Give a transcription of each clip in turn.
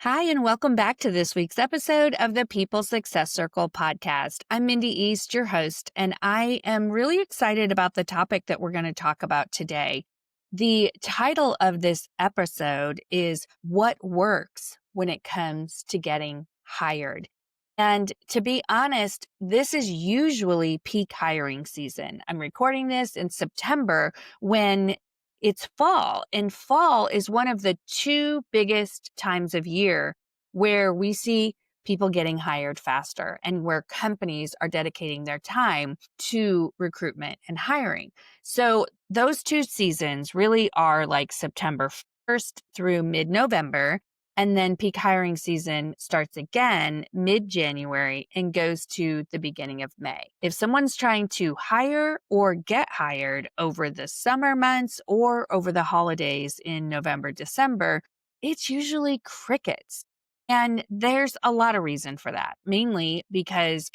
Hi, and welcome back to this week's episode of the People Success Circle podcast. I'm Mindy East, your host, and I am really excited about the topic that we're going to talk about today. The title of this episode is What Works When It Comes to Getting Hired. And to be honest, this is usually peak hiring season. I'm recording this in September when it's fall, and fall is one of the two biggest times of year where we see people getting hired faster and where companies are dedicating their time to recruitment and hiring. So those two seasons really are like September 1st through mid-November. And then peak hiring season starts again mid-January and goes to the beginning of May. If someone's trying to hire or get hired over the summer months or over the holidays in November, December, it's usually crickets. And there's a lot of reason for that, mainly because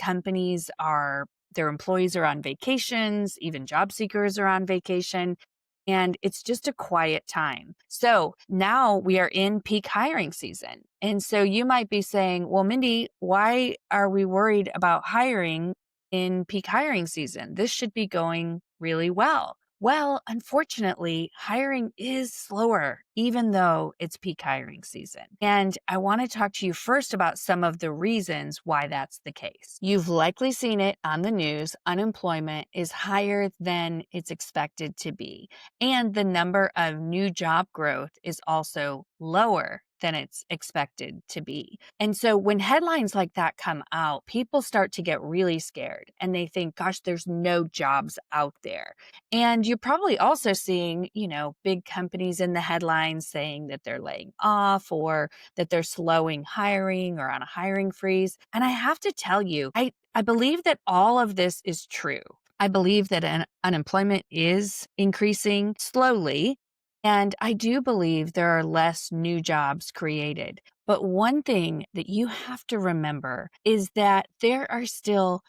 their employees are on vacations, even job seekers are on vacation, and it's just a quiet time. So now we are in peak hiring season. And so you might be saying, well, Mindy, why are we worried about hiring in peak hiring season? This should be going really well. Well, unfortunately, hiring is slower, even though it's peak hiring season. And I want to talk to you first about some of the reasons why that's the case. You've likely seen it on the news. Unemployment is higher than it's expected to be. And the number of new job growth is also lower than it's expected to be. And so when headlines like that come out, people start to get really scared and they think, gosh, there's no jobs out there. And you're probably also seeing, big companies in the headlines saying that they're laying off or that they're slowing hiring or on a hiring freeze. And I have to tell you, I believe that all of this is true. I believe that unemployment is increasing slowly. And I do believe there are less new jobs created. But one thing that you have to remember is that there are still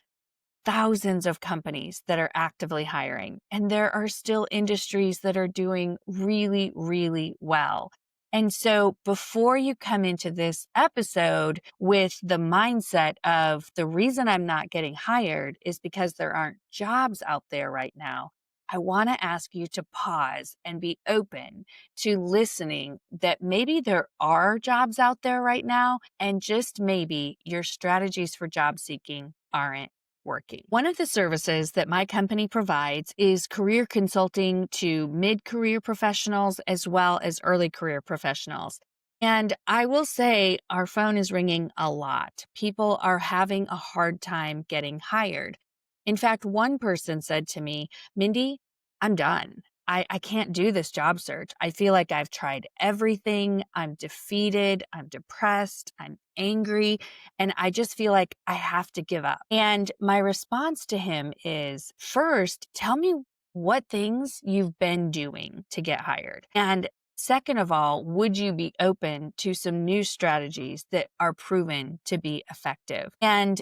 thousands of companies that are actively hiring, and there are still industries that are doing really, really well. And so before you come into this episode with the mindset of the reason I'm not getting hired is because there aren't jobs out there right now, I want to ask you to pause and be open to listening that maybe there are jobs out there right now, and just maybe your strategies for job seeking aren't working. One of the services that my company provides is career consulting to mid-career professionals as well as early career professionals. And I will say our phone is ringing a lot. People are having a hard time getting hired. In fact, one person said to me, Mindy, I'm done. I can't do this job search. I feel like I've tried everything. I'm defeated. I'm depressed. I'm angry. And I just feel like I have to give up. And my response to him is, first, tell me what things you've been doing to get hired. And second of all, would you be open to some new strategies that are proven to be effective? And,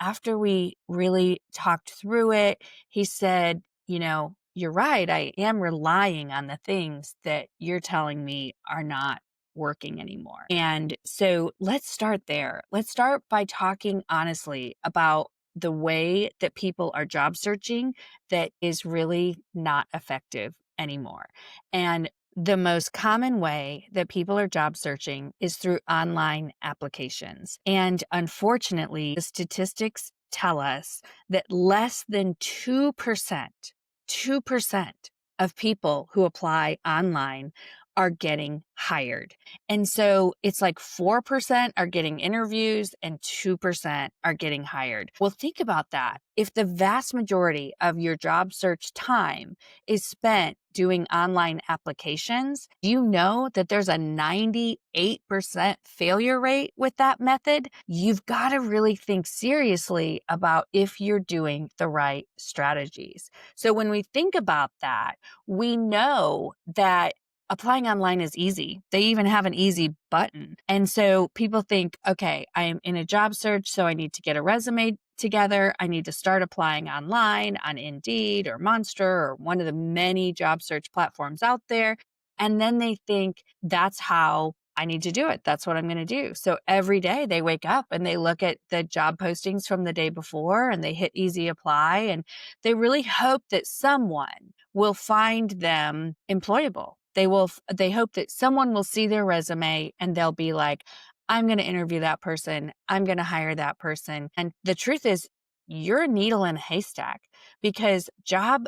after we really talked through it, he said, you're right. I am relying on the things that you're telling me are not working anymore. And so let's start there. Let's start by talking honestly about the way that people are job searching that is really not effective anymore. And the most common way that people are job searching is through online applications. And unfortunately, the statistics tell us that less than 2% of people who apply online are getting hired. And so it's like 4% are getting interviews and 2% are getting hired. Well, think about that. If the vast majority of your job search time is spent doing online applications, do you know that there's a 98% failure rate with that method? You've got to really think seriously about if you're doing the right strategies. So when we think about that, we know that applying online is easy. They even have an easy button. And so people think, okay, I'm in a job search, so I need to get a resume together. I need to start applying online on Indeed or Monster or one of the many job search platforms out there. And then they think that's how I need to do it. That's what I'm going to do. So every day they wake up and they look at the job postings from the day before and they hit easy apply. And they really hope that someone will find them employable. They hope that someone will see their resume and they'll be like, I'm going to interview that person. I'm going to hire that person. And the truth is, you're a needle in a haystack because job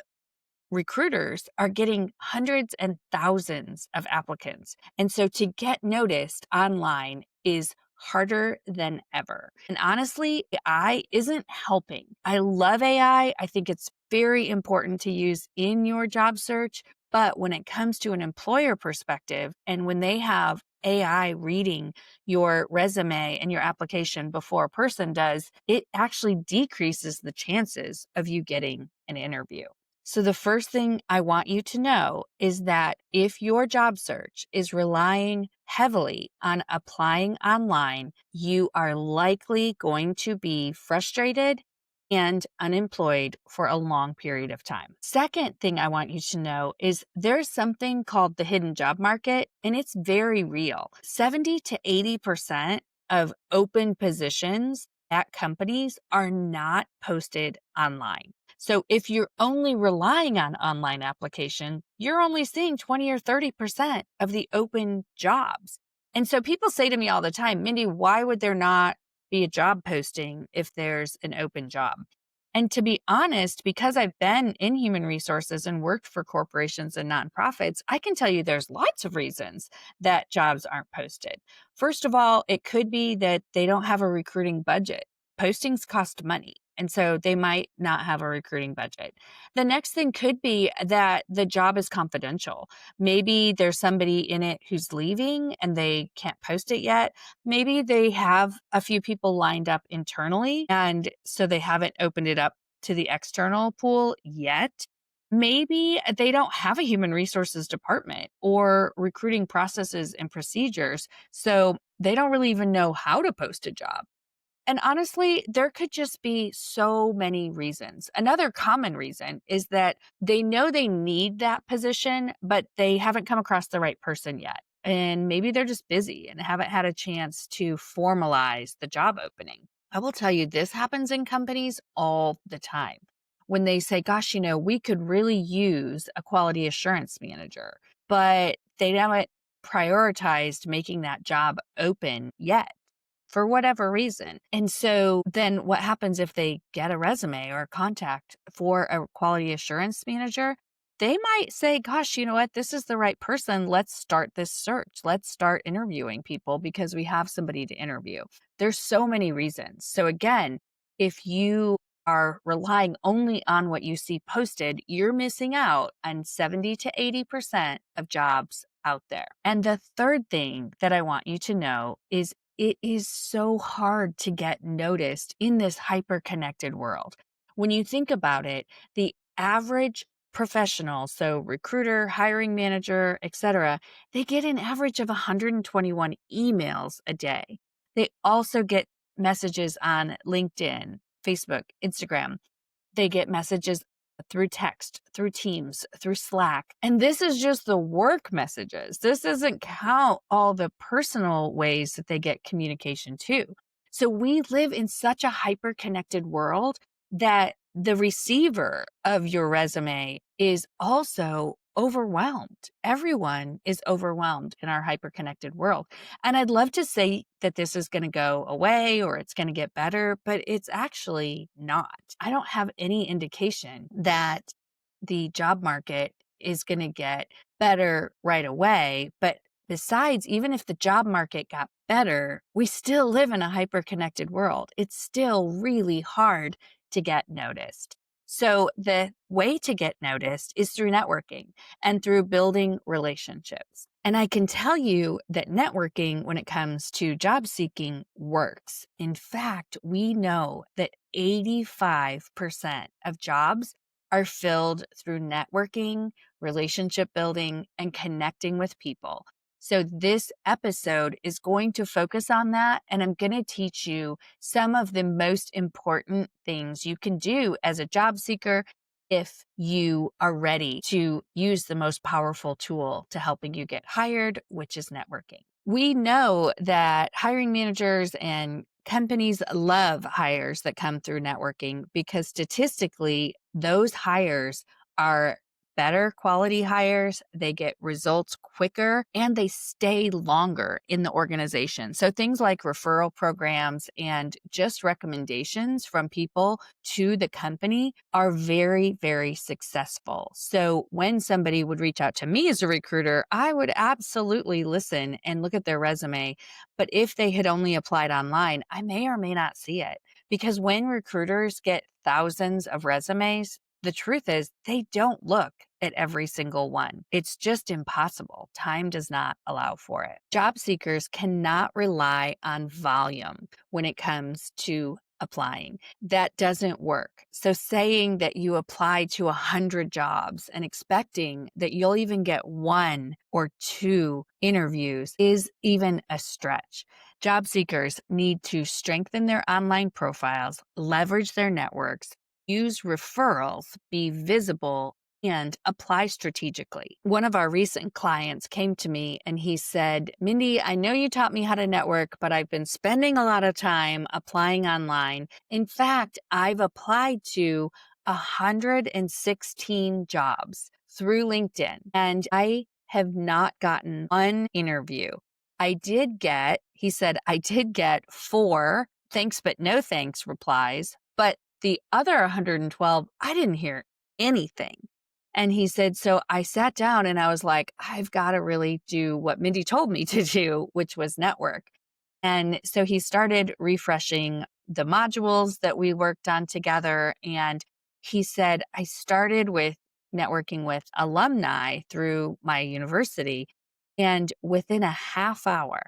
recruiters are getting hundreds and thousands of applicants. And so to get noticed online is harder than ever. And honestly, AI isn't helping. I love AI. I think it's very important to use in your job search. But when it comes to an employer perspective, and when they have AI reading your resume and your application before a person does, it actually decreases the chances of you getting an interview. So the first thing I want you to know is that if your job search is relying heavily on applying online, you are likely going to be frustrated and unemployed for a long period of time. Second thing I want you to know is there's something called the hidden job market, and it's very real. 70 to 80% of open positions at companies are not posted online. So if you're only relying on online application, you're only seeing 20 or 30% of the open jobs. And so people say to me all the time, Mindy, why would there not be a job posting if there's an open job? And to be honest, because I've been in human resources and worked for corporations and nonprofits, I can tell you there's lots of reasons that jobs aren't posted. First of all, it could be that they don't have a recruiting budget. Postings cost money. And so they might not have a recruiting budget. The next thing could be that the job is confidential. Maybe there's somebody in it who's leaving and they can't post it yet. Maybe they have a few people lined up internally, and so they haven't opened it up to the external pool yet. Maybe they don't have a human resources department or recruiting processes and procedures, so they don't really even know how to post a job. And honestly, there could just be so many reasons. Another common reason is that they know they need that position, but they haven't come across the right person yet. And maybe they're just busy and haven't had a chance to formalize the job opening. I will tell you, this happens in companies all the time. When they say, gosh, we could really use a quality assurance manager, but they haven't prioritized making that job open yet, for whatever reason. And so then what happens if they get a resume or a contact for a quality assurance manager? They might say, gosh, you know what? This is the right person. Let's start this search. Let's start interviewing people because we have somebody to interview. There's so many reasons. So again, if you are relying only on what you see posted, you're missing out on 70 to 80% of jobs out there. And the third thing that I want you to know is it is so hard to get noticed in this hyper-connected world. When you think about it, the average professional, so recruiter, hiring manager, etc., they get an average of 121 emails a day. They also get messages on LinkedIn, Facebook, Instagram. They get messages through text, through Teams, through Slack. And this is just the work messages. This doesn't count all the personal ways that they get communication too. So we live in such a hyper-connected world that the receiver of your resume is also overwhelmed. Everyone is overwhelmed in our hyper-connected world. And I'd love to say that this is going to go away or it's going to get better, but it's actually not. I don't have any indication that the job market is going to get better right away. But besides, even if the job market got better, we still live in a hyper-connected world. It's still really hard to get noticed. So the way to get noticed is through networking and through building relationships. And I can tell you that networking, when it comes to job seeking, works. In fact, we know that 85% of jobs are filled through networking, relationship building, and connecting with people. So this episode is going to focus on that, and I'm going to teach you some of the most important things you can do as a job seeker if you are ready to use the most powerful tool to helping you get hired, which is networking. We know that hiring managers and companies love hires that come through networking because statistically, those hires are better quality hires. They get results quicker and they stay longer in the organization. So things like referral programs and just recommendations from people to the company are very, very successful. So when somebody would reach out to me as a recruiter, I would absolutely listen and look at their resume. But if they had only applied online, I may or may not see it because when recruiters get thousands of resumes, the truth is they don't look at every single one. It's just impossible. Time does not allow for it. Job seekers cannot rely on volume when it comes to applying. That doesn't work. So saying that you apply to 100 jobs and expecting that you'll even get one or two interviews is even a stretch. Job seekers need to strengthen their online profiles, leverage their networks, use referrals, be visible, and apply strategically. One of our recent clients came to me and he said, Mindy, I know you taught me how to network, but I've been spending a lot of time applying online. In fact, I've applied to 116 jobs through LinkedIn, and I have not gotten one interview. He said, I did get 4 thanks but no thanks replies, but the other 112, I didn't hear anything. And he said, so I sat down and I was like, I've got to really do what Mindy told me to do, which was network. And so he started refreshing the modules that we worked on together. And he said, I started with networking with alumni through my university. And within a half hour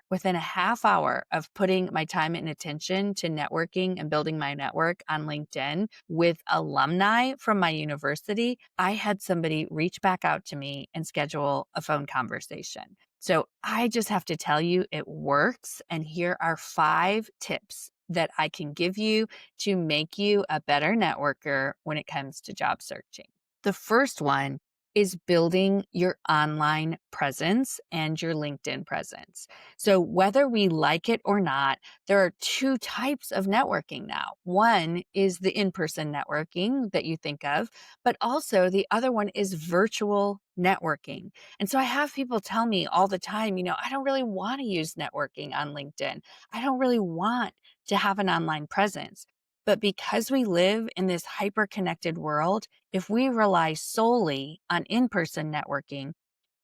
of putting my time and attention to networking and building my network on LinkedIn with alumni from my university, I had somebody reach back out to me and schedule a phone conversation. So I just have to tell you, it works. And here are 5 tips that I can give you to make you a better networker when it comes to job searching. The first one is building your online presence and your LinkedIn presence. So whether we like it or not, there are 2 types of networking now. One is the in-person networking that you think of, but also the other one is virtual networking. And so I have people tell me all the time, I don't really want to use networking on LinkedIn. I don't really want to have an online presence. But because we live in this hyper-connected world, if we rely solely on in-person networking,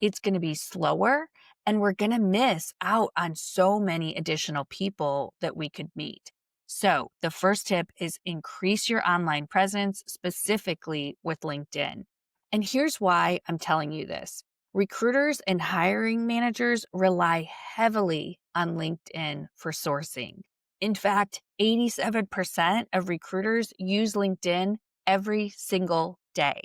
it's going to be slower and we're going to miss out on so many additional people that we could meet. So the first tip is increase your online presence, specifically with LinkedIn. And here's why I'm telling you this. Recruiters and hiring managers rely heavily on LinkedIn for sourcing. In fact, 87% of recruiters use LinkedIn every single day.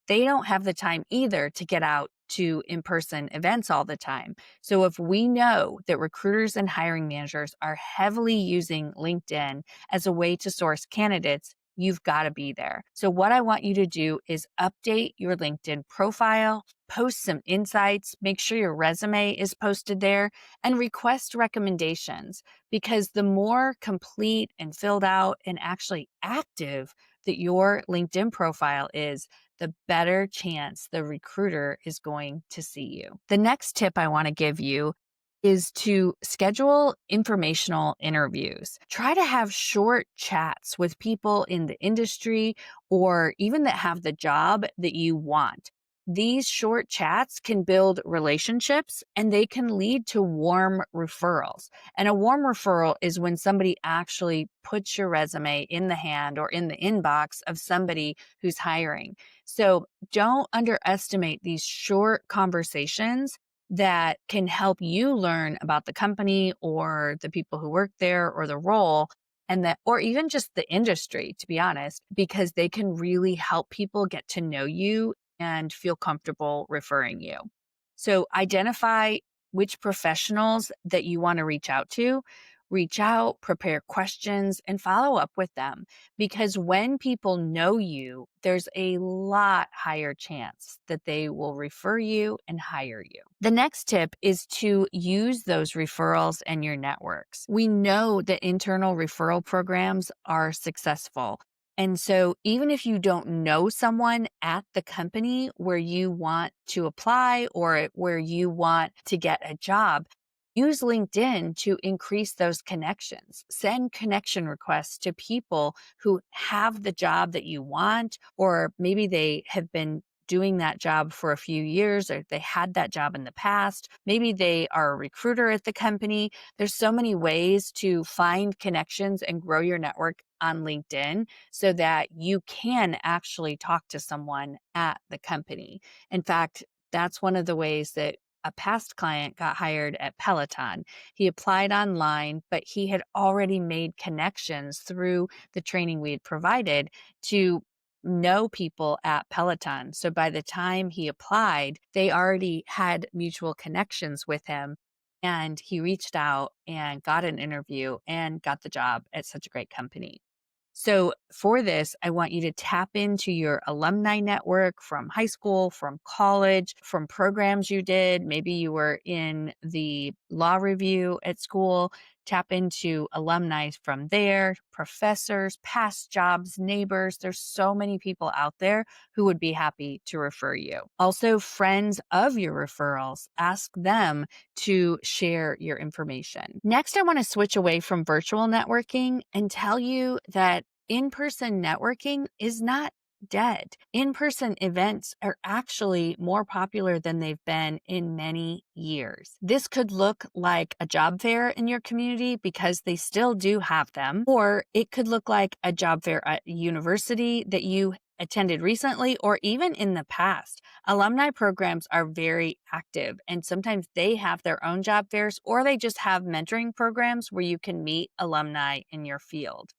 They don't have the time either to get out to in-person events all the time. So if we know that recruiters and hiring managers are heavily using LinkedIn as a way to source candidates, you've got to be there. So what I want you to do is update your LinkedIn profile, post some insights, make sure your resume is posted there, and request recommendations, because the more complete and filled out and actually active that your LinkedIn profile is, the better chance the recruiter is going to see you. The next tip I want to give you is to schedule informational interviews. Try to have short chats with people in the industry or even that have the job that you want. These short chats can build relationships and they can lead to warm referrals. And a warm referral is when somebody actually puts your resume in the hand or in the inbox of somebody who's hiring. So don't underestimate these short conversations that can help you learn about the company or the people who work there or the role, and that, or even just the industry, to be honest, because they can really help people get to know you and feel comfortable referring you. So identify which professionals that you want to reach out to. Reach out, prepare questions, and follow up with them. Because when people know you, there's a lot higher chance that they will refer you and hire you. The next tip is to use those referrals and your networks. We know that internal referral programs are successful. And so even if you don't know someone at the company where you want to apply or where you want to get a job, use LinkedIn to increase those connections. Send connection requests to people who have the job that you want, or maybe they have been doing that job for a few years, or they had that job in the past. Maybe they are a recruiter at the company. There's so many ways to find connections and grow your network on LinkedIn so that you can actually talk to someone at the company. In fact, that's one of the ways that a past client got hired at Peloton. He applied online, but he had already made connections through the training we had provided to know people at Peloton. So by the time he applied, they already had mutual connections with him. And he reached out and got an interview and got the job at such a great company. So for this, I want you to tap into your alumni network from high school, from college, from programs you did. Maybe you were in the law review at school. Tap into alumni from there, professors, past jobs, neighbors. There's so many people out there who would be happy to refer you. Also, friends of your referrals, ask them to share your information. Next, I want to switch away from virtual networking and tell you that in-person networking is not dead. In-person events are actually more popular than they've been in many years. This could look like a job fair in your community because they still do have them, or it could look like a job fair at a university that you attended recently or even in the past. Alumni programs are very active, and sometimes they have their own job fairs or they just have mentoring programs where you can meet alumni in your field.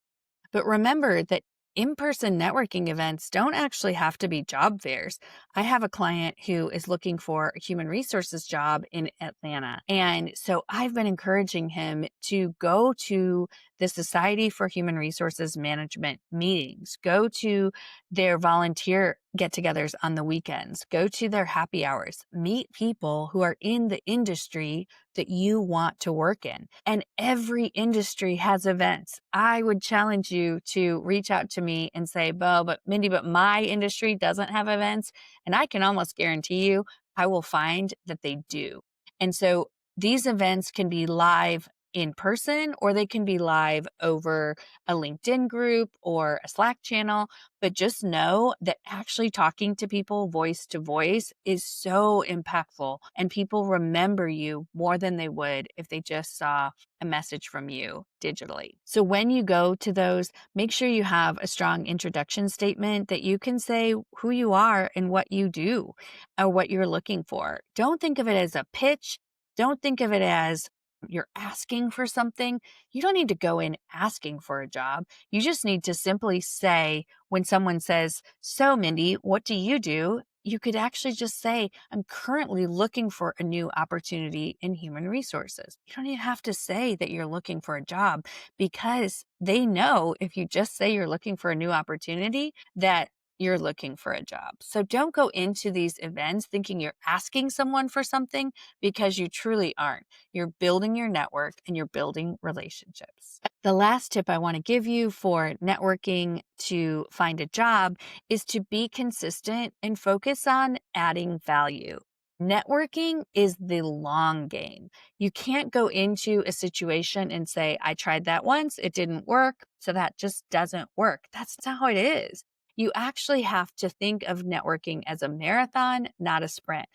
But remember that in-person networking events don't actually have to be job fairs. I have a client who is looking for a human resources job in Atlanta. And so I've been encouraging him to go to the Society for Human Resources Management meetings, go to their volunteer get-togethers on the weekends, go to their happy hours, meet people who are in the industry that you want to work in. And every industry has events. I would challenge you to reach out to me and say, "Bo, but Mindy, but my industry doesn't have events." And I can almost guarantee you, I will find that they do. And so these events can be live in person, or they can be live over a LinkedIn group or a Slack channel. But just know that actually talking to people voice to voice is so impactful, and people remember you more than they would if they just saw a message from you digitally. So when you go to those, make sure you have a strong introduction statement that you can say who you are and what you do or what you're looking for. Don't think of it as a pitch. Don't think of it as you're asking for something. You don't need to go in asking for a job. You just need to simply say, when someone says, "So Mindy, what do you do?" You could actually just say, "I'm currently looking for a new opportunity in human resources." You don't even have to say that you're looking for a job, because they know if you just say you're looking for a new opportunity, that you're looking for a job. So don't go into these events thinking you're asking someone for something, because you truly aren't. You're building your network and you're building relationships. The last tip I want to give you for networking to find a job is to be consistent and focus on adding value. Networking is the long game. You can't go into a situation and say, "I tried that once, it didn't work, so that just doesn't work." That's not how it is. You actually have to think of networking as a marathon, not a sprint.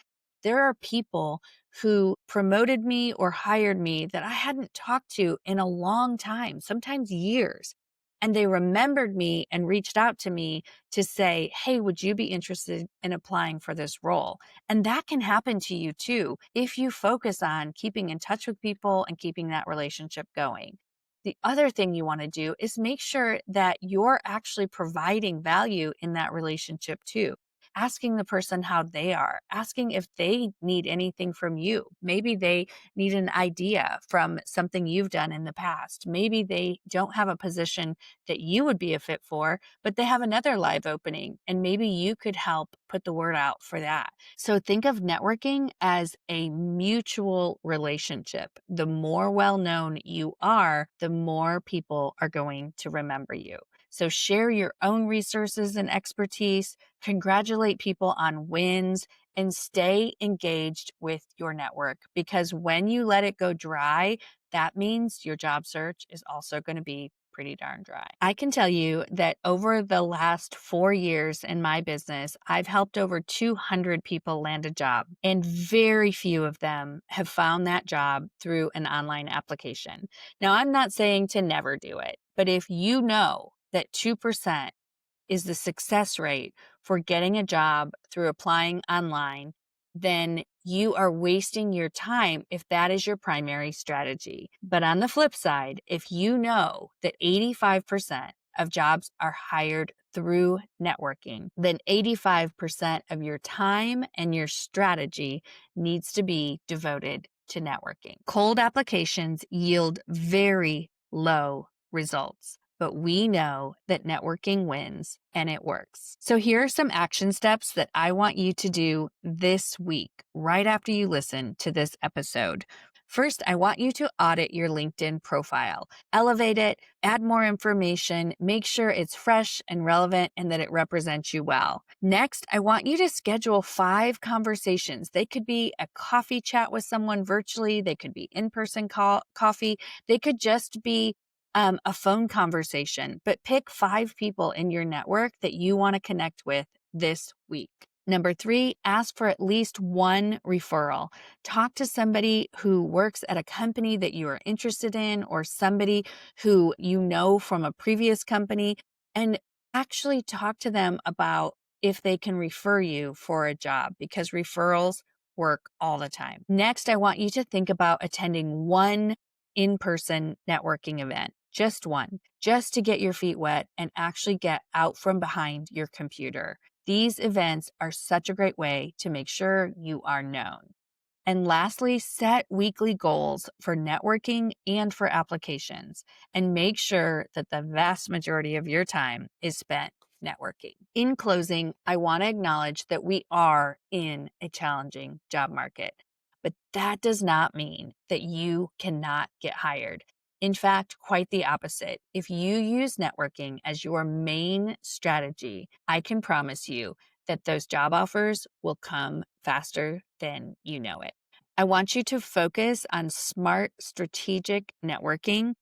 There are people who promoted me or hired me that I hadn't talked to in a long time, sometimes years. And they remembered me and reached out to me to say, "Hey, would you be interested in applying for this role?" And that can happen to you too, if you focus on keeping in touch with people and keeping that relationship going. The other thing you want to do is make sure that you're actually providing value in that relationship too. asking the person how they are, asking if they need anything from you. Maybe they need an idea from something you've done in the past. Maybe they don't have a position that you would be a fit for, but they have another live opening, and maybe you could help put the word out for that. So think of networking as a mutual relationship. The more well known you are, the more people are going to remember you. So share your own resources and expertise, congratulate people on wins, and stay engaged with your network, because when you let it go dry, that means your job search is also going to be pretty darn dry. I can tell you that over the last 4 years in my business, I've helped over 200 people land a job, and very few of them have found that job through an online application. Now, I'm not saying to never do it, but if you know that 2% is the success rate for getting a job through applying online, then you are wasting your time if that is your primary strategy. But on the flip side, if you know that 85% of jobs are hired through networking, then 85% of your time and your strategy needs to be devoted to networking. Cold applications yield very low results, but we know that networking wins and it works. So here are some action steps that I want you to do this week, right after you listen to this episode. First, I want you to audit your LinkedIn profile, elevate it, add more information, make sure it's fresh and relevant and that it represents you well. Next, I want you to schedule 5 conversations. They could be a coffee chat with someone virtually. They could be in-person coffee. They could just be a phone conversation, but pick 5 people in your network that you want to connect with this week. Number 3, ask for at least 1 referral. Talk to somebody who works at a company that you are interested in, or somebody who you know from a previous company, and actually talk to them about if they can refer you for a job, because referrals work all the time. Next, I want you to think about attending 1 in-person networking event. Just 1, just to get your feet wet and actually get out from behind your computer. These events are such a great way to make sure you are known. And lastly, set weekly goals for networking and for applications, and make sure that the vast majority of your time is spent networking. In closing, I want to acknowledge that we are in a challenging job market, but that does not mean that you cannot get hired. In fact, quite the opposite. If you use networking as your main strategy, I can promise you that those job offers will come faster than you know it. I want you to focus on smart, strategic networking,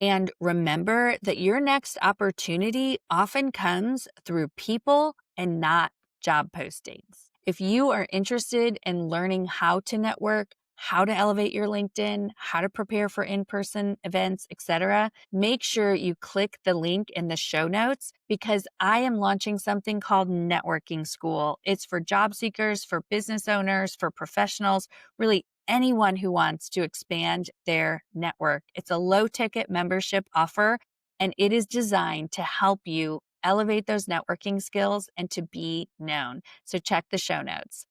and remember that your next opportunity often comes through people and not job postings. If you are interested in learning how to network, how to elevate your LinkedIn, how to prepare for in-person events, etc., make sure you click the link in the show notes, because I am launching something called Networking School. It's for job seekers, for business owners, for professionals, really anyone who wants to expand their network. It's a low-ticket membership offer, and it is designed to help you elevate those networking skills and to be known. So check the show notes.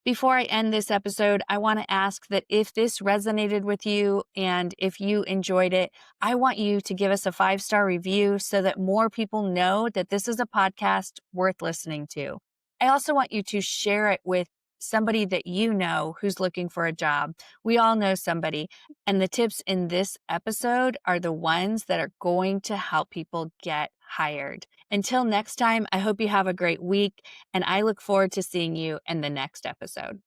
Before I end this episode, I want to ask that if this resonated with you and if you enjoyed it, I want you to give us a 5-star review so that more people know that this is a podcast worth listening to. I also want you to share it with somebody that you know who's looking for a job. We all know somebody, and the tips in this episode are the ones that are going to help people get hired. Until next time, I hope you have a great week, and I look forward to seeing you in the next episode.